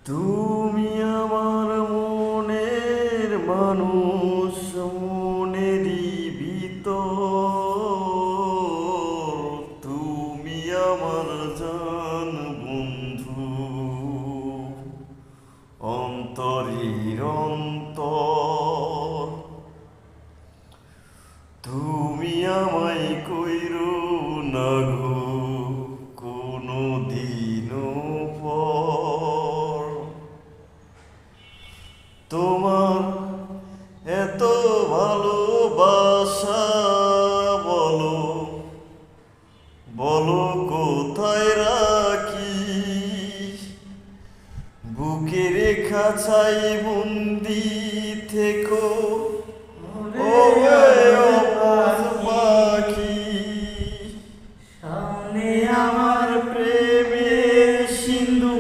তুমি আমার মনের মানুষ, মনেরই ভিতর। তুমি আমার জান বন্ধু, অন্তরের অন্তর। তুমি আমায় কইরো না গো কোনো দিনও পর। তোমার এত ভালোবাসা, বলো বলো কোথায় রাখি। বুকের খাঁচাই বন্দি থেকো, ও